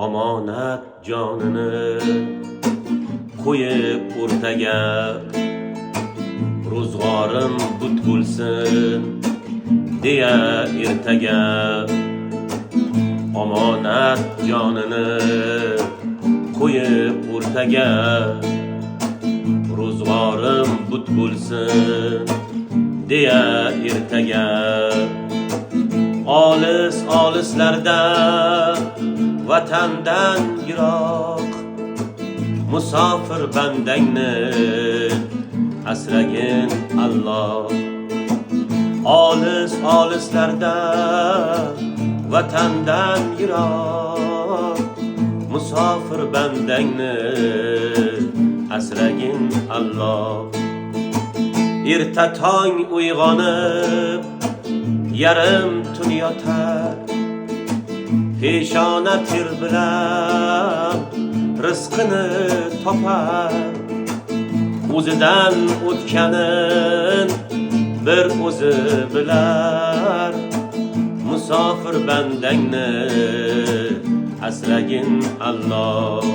omonat jonini qo'yib o'rtaga, ro'zg'orim butkul,sin deya ertaga. Omonat jonini qo'yib o'rtaga, ro'zg'orim butkul,sin deya ertaga. Olis olislarda vatandan yiroq, musofir bandangni asragin Alloh. Olis olislarda vatandan yiroq, musofir bandangni asragin Alloh. Erta tong uyg'onib yarim tun yotar, peshona ter bilan rizqini topar. O'zidan o'tkanin bir o'zi bilar, musofir bandangni asragin Alloh.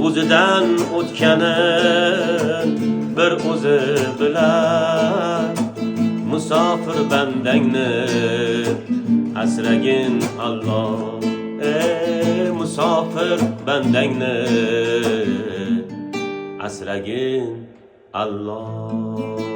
O'zidan o'tkanin bir o'zi bilar, musofir bandangni asragin Alloh. Musofir bandangni asragin Alloh.